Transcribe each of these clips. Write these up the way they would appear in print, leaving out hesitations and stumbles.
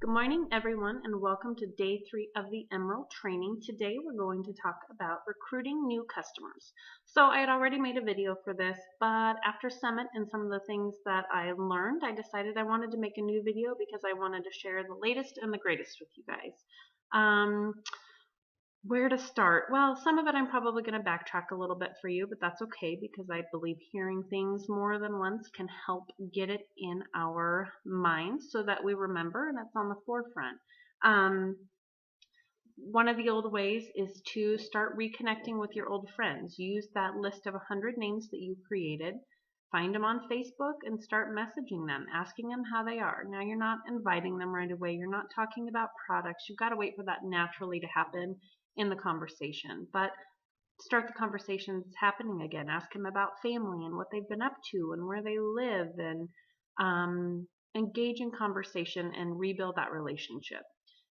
Good morning, everyone, and welcome to day 3 of the Emerald training. Today, we're going to talk about recruiting new customers. So I had already made a video for this, but after Summit and some of the things that I learned, I decided I wanted to make a new video because I wanted to share the latest and the greatest with you guys. Where to start? Well, some of it I'm probably going to backtrack a little bit for you, but that's okay because I believe hearing things more than once can help get it in our minds so that we remember and it's on the forefront. One of the old ways is to start reconnecting with your old friends. Use that list of 100 names that you created. Find them on Facebook and start messaging them, asking them how they are. Now, you're not inviting them right away. You're not talking about products. You've got to wait for that naturally to happen in the conversation. But start the conversations happening again. Ask them about family and what they've been up to and where they live, and engage in conversation and rebuild that relationship.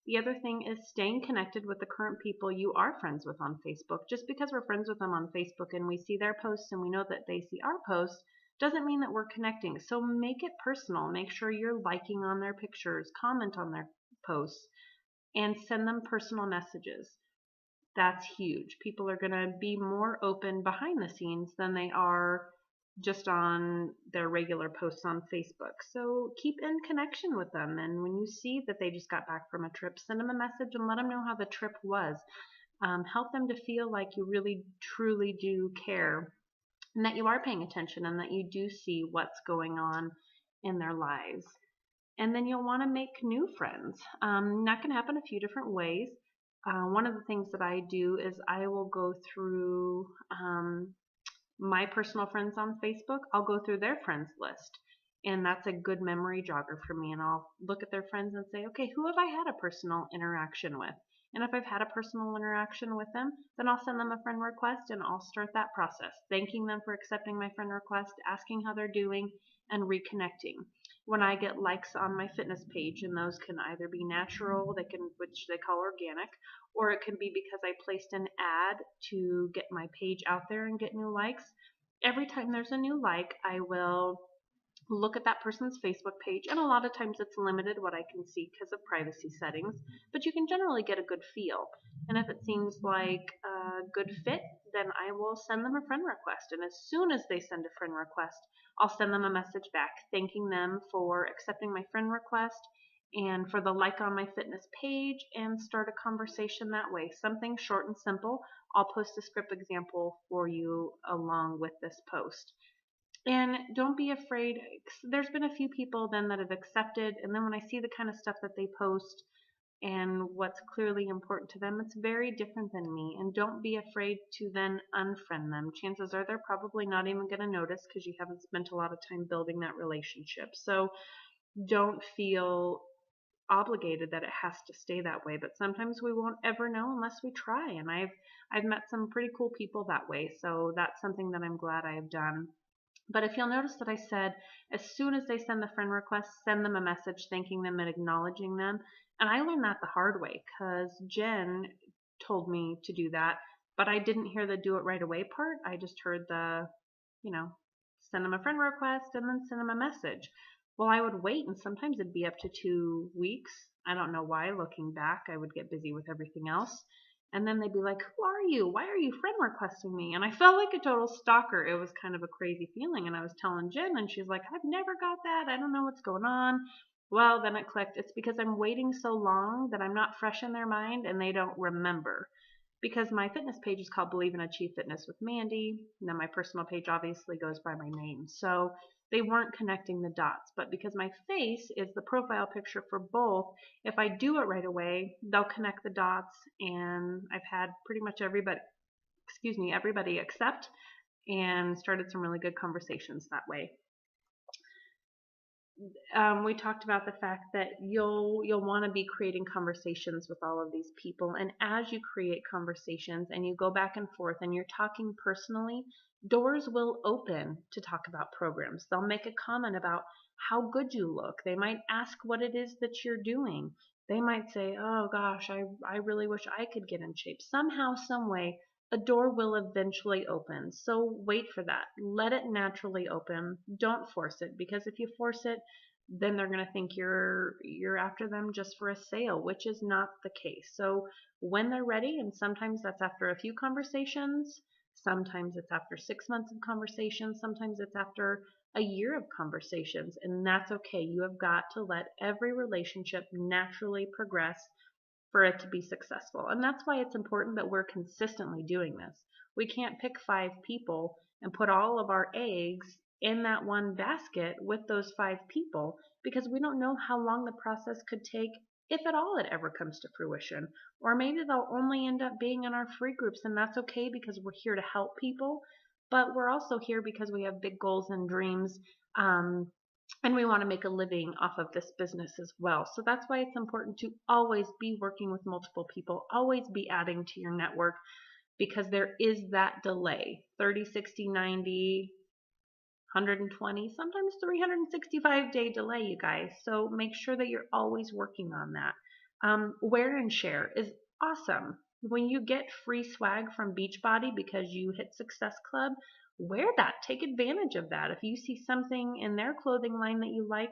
The other thing is staying connected with the current people you are friends with on Facebook. Just because we're friends with them on Facebook and we see their posts and we know that they see our posts doesn't mean that we're connecting. So make it personal. Make sure you're liking on their pictures, comment on their posts, and send them personal messages. That's huge. People are going to be more open behind the scenes than they are just on their regular posts on Facebook. So keep in connection with them. And when you see that they just got back from a trip, send them a message and let them know how the trip was. Help them to feel like you really, truly do care and that you are paying attention and that you do see what's going on in their lives. And then you'll want to make new friends. That can happen a few different ways. One of the things that I do is I will go through my personal friends on Facebook. I'll go through their friends list, and that's a good memory jogger for me. And I'll look at their friends and say, okay, who have I had a personal interaction with? And if I've had a personal interaction with them, then I'll send them a friend request and I'll start that process, thanking them for accepting my friend request, asking how they're doing, and reconnecting. When I get likes on my fitness page, and those can either be natural, which they call organic, or it can be because I placed an ad to get my page out there and get new likes. Every time there's a new like, I will look at that person's Facebook page, and a lot of times it's limited what I can see because of privacy settings, but you can generally get a good feel. And if it seems like a good fit, then I will send them a friend request. And as soon as they send a friend request, I'll send them a message back thanking them for accepting my friend request and for the like on my fitness page, and start a conversation that way. Something short and simple. I'll post a script example for you along with this post. And don't be afraid. There's been a few people then that have accepted, and then when I see the kind of stuff that they post and what's clearly important to them, it's very different than me. And don't be afraid to then unfriend them. Chances are they're probably not even going to notice because you haven't spent a lot of time building that relationship. So don't feel obligated that it has to stay that way, but sometimes we won't ever know unless we try. And I've met some pretty cool people that way, so that's something that I'm glad I have done. But if you'll notice that I said as soon as they send the friend request, send them a message thanking them and acknowledging them. And I learned that the hard way because Jen told me to do that, but I didn't hear the do it right away part. I just heard the, send them a friend request and then send them a message. Well, I would wait, and sometimes it'd be up to 2 weeks. I don't know why. Looking back, I would get busy with everything else. And then they'd be like, who are you? Why are you friend requesting me? And I felt like a total stalker. It was kind of a crazy feeling. And I was telling Jen, and she's like, I've never got that. I don't know what's going on. Well, then it clicked. It's because I'm waiting so long that I'm not fresh in their mind and they don't remember. Because my fitness page is called Believe and Achieve Fitness with Mandy. And then my personal page obviously goes by my name. So they weren't connecting the dots. But because my face is the profile picture for both, if I do it right away, they'll connect the dots. And I've had pretty much everybody accept, and started some really good conversations that way. We talked about the fact that you'll want to be creating conversations with all of these people, and as you create conversations and you go back and forth and you're talking personally, doors will open to talk about programs. They'll make a comment about how good you look. They might ask what it is that you're doing. They might say, oh gosh, I really wish I could get in shape. Somehow, some way, a door will eventually open. So wait for that. Let it naturally open. Don't force it, because if you force it, then they're going to think you're after them just for a sale, which is not the case. So when they're ready, and sometimes that's after a few conversations, sometimes it's after 6 months of conversations, sometimes it's after a year of conversations, and that's okay. You have got to let every relationship naturally progress for it to be successful. And that's why it's important that we're consistently doing this. We can't pick 5 people and put all of our eggs in that one basket with those 5 people, because we don't know how long the process could take, if at all it ever comes to fruition. Or maybe they'll only end up being in our free groups, and that's okay because we're here to help people, but we're also here because we have big goals and dreams. And we want to make a living off of this business as well. So that's why it's important to always be working with multiple people, always be adding to your network, because there is that delay, 30, 60, 90, 120, sometimes 365-day delay, you guys. So make sure that you're always working on that. Wear and share is awesome. When you get free swag from Beachbody because you hit Success Club, wear that. Take advantage of that. If you see something in their clothing line that you like,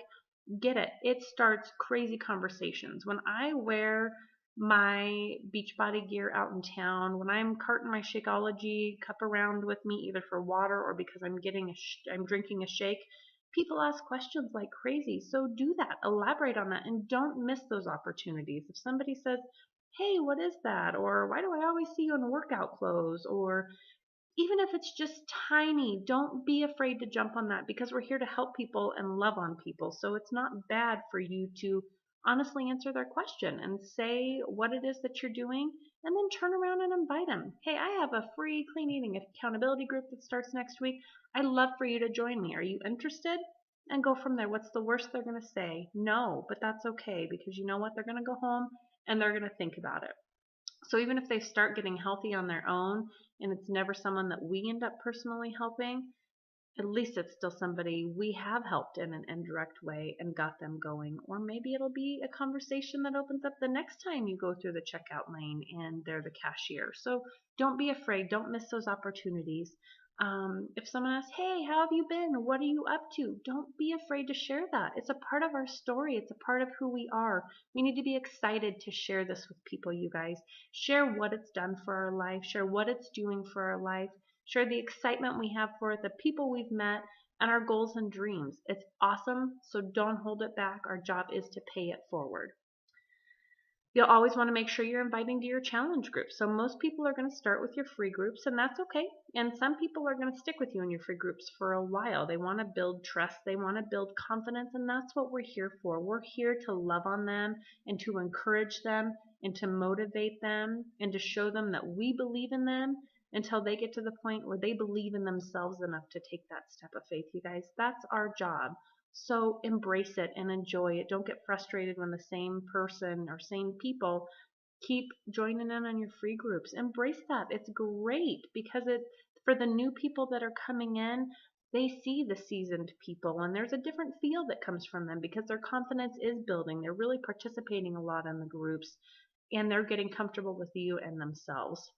get it. It starts crazy conversations. When I wear my Beachbody gear out in town, when I'm carting my Shakeology cup around with me, either for water or because I'm drinking a shake, people ask questions like crazy. So do that. Elaborate on that, and don't miss those opportunities. If somebody says, "Hey, what is that?" or "Why do I always see you in workout clothes?" or even if it's just tiny, don't be afraid to jump on that, because we're here to help people and love on people. So it's not bad for you to honestly answer their question and say what it is that you're doing, and then turn around and invite them. "Hey, I have a free clean eating accountability group that starts next week. I'd love for you to join me. Are you interested?" And go from there. What's the worst they're going to say? No, but that's okay, because you know what? They're going to go home and they're going to think about it. So even if they start getting healthy on their own and it's never someone that we end up personally helping, at least it's still somebody we have helped in an indirect way and got them going. Or maybe it'll be a conversation that opens up the next time you go through the checkout lane and they're the cashier. So don't be afraid. Don't miss those opportunities. If someone asks, "Hey, how have you been? What are you up to?" Don't be afraid to share that. It's a part of our story. It's a part of who we are. We need to be excited to share this with people, you guys. Share what it's done for our life. Share what it's doing for our life. Share the excitement we have for it, the people we've met, and our goals and dreams. It's awesome, so don't hold it back. Our job is to pay it forward. You'll always want to make sure you're inviting to your challenge groups. So most people are going to start with your free groups, and that's okay. And some people are going to stick with you in your free groups for a while. They want to build trust. They want to build confidence, and that's what we're here for. We're here to love on them and to encourage them and to motivate them and to show them that we believe in them until they get to the point where they believe in themselves enough to take that step of faith, you guys. That's our job. So embrace it and enjoy it. Don't get frustrated when the same person or same people keep joining in on your free groups. Embrace that. It's great, because it, for the new people that are coming in, they see the seasoned people and there's a different feel that comes from them because their confidence is building. They're really participating a lot in the groups and they're getting comfortable with you and themselves.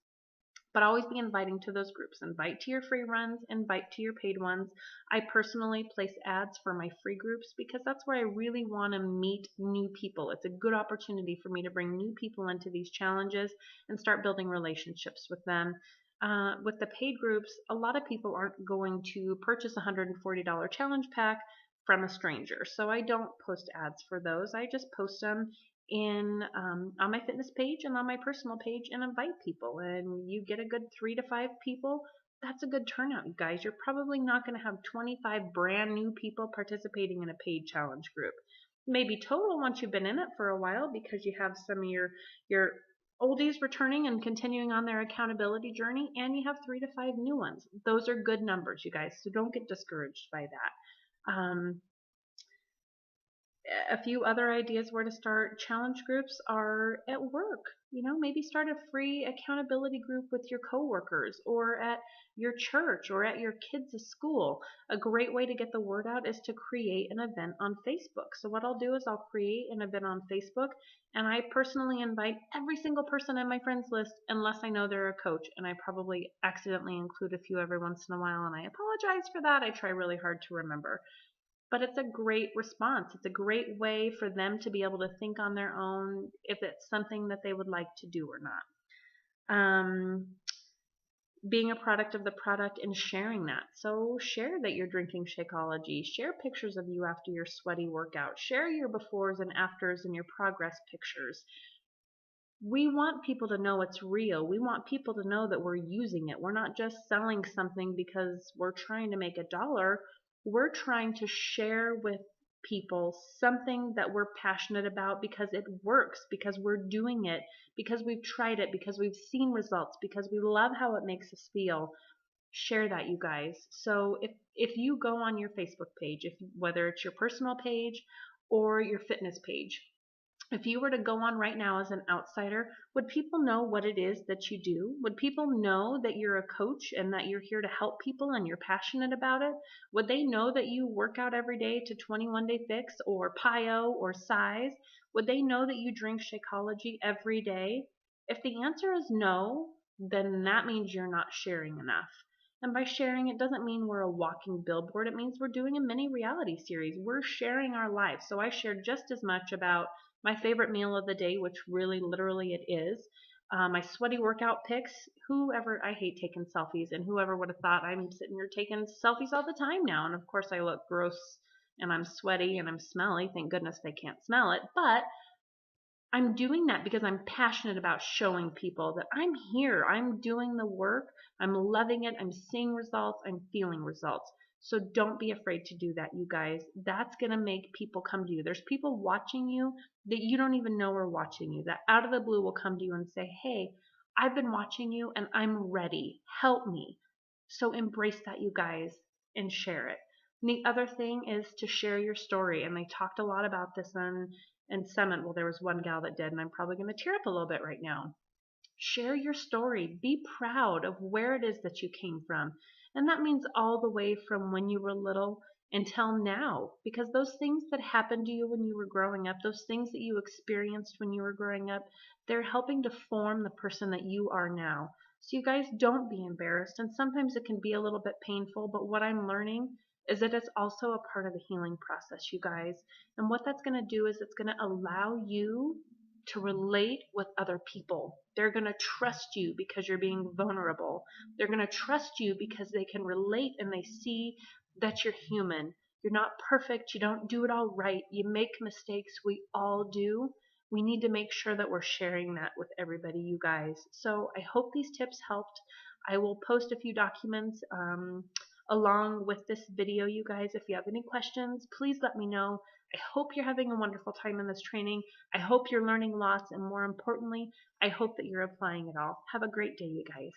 But always be inviting to those groups. Invite to your free runs, invite to your paid ones. I personally place ads for my free groups because that's where I really want to meet new people. It's a good opportunity for me to bring new people into these challenges and start building relationships with them. With the paid groups, a lot of people aren't going to purchase a $140 challenge pack from a stranger. So I don't post ads for those. I just post them in on my fitness page and on my personal page and invite people, and you get a good 3 to 5 people. That's a good turnout, you guys. You're probably not going to have 25 brand new people participating in a paid challenge group. Maybe total once you've been in it for a while, because you have some of your oldies returning and continuing on their accountability journey, and you have 3 to 5 new ones. Those are good numbers, you guys, so don't get discouraged by that. A few other ideas where to start challenge groups are at work. Maybe start a free accountability group with your coworkers, or at your church, or at your kids' school. A great way to get the word out is to create an event on Facebook. So what I'll do is I'll create an event on Facebook, and I personally invite every single person on my friends list unless I know they're a coach, and I probably accidentally include a few every once in a while, and I apologize for that. I try really hard to remember. but it's a great response. It's a great way for them to be able to think on their own if it's something that they would like to do or not. Being a product of the product and sharing that. So share that you're drinking Shakeology. Share pictures of you after your sweaty workout. Share your befores and afters and your progress pictures. We want people to know it's real. We want people to know that we're using it. We're not just selling something because we're trying to make $1. We're trying to share with people something that we're passionate about because it works, because we're doing it, because we've tried it, because we've seen results, because we love how it makes us feel. Share that, you guys. So if you go on your Facebook page, whether it's your personal page or your fitness page, if you were to go on right now as an outsider, would people know what it is that you do? Would people know that you're a coach and that you're here to help people and you're passionate about it? Would they know that you work out every day to 21 Day Fix or PiYo or Size? Would they know that you drink Shakeology every day? If the answer is no, then that means you're not sharing enough. And by sharing, it doesn't mean we're a walking billboard. It means we're doing a mini reality series. We're sharing our life. So I shared just as much about my favorite meal of the day, which really literally it is, my sweaty workout pics. I hate taking selfies, and whoever would have thought I'm sitting here taking selfies all the time now. And of course I look gross and I'm sweaty and I'm smelly. Thank goodness they can't smell it. But I'm doing that because I'm passionate about showing people that I'm here. I'm doing the work. I'm loving it. I'm seeing results. I'm feeling results. So don't be afraid to do that, you guys. That's going to make people come to you. There's people watching you that you don't even know are watching you, that out of the blue will come to you and say, hey, I've been watching you and I'm ready. Help me. So embrace that, you guys, and share it. And the other thing is to share your story. And they talked a lot about this and Summit. Well, there was one gal that did, and I'm probably going to tear up a little bit right now. Share your story. Be proud of where it is that you came from. And that means all the way from when you were little until now, because those things that happened to you when you were growing up, those things that you experienced when you were growing up, they're helping to form the person that you are now. So you guys, don't be embarrassed. And sometimes it can be a little bit painful, but what I'm learning is that it's also a part of the healing process, you guys. And what that's going to do is it's going to allow you to relate with other people. They're going to trust you because you're being vulnerable. They're going to trust you because they can relate and they see that you're human. You're not perfect. You don't do it all right. You make mistakes. We all do. We need to make sure that we're sharing that with everybody, you guys. So I hope these tips helped. I will post a few documents along with this video, you guys. If you have any questions, please let me know. I hope you're having a wonderful time in this training. I hope you're learning lots, and more importantly, I hope that you're applying it all. Have a great day, you guys.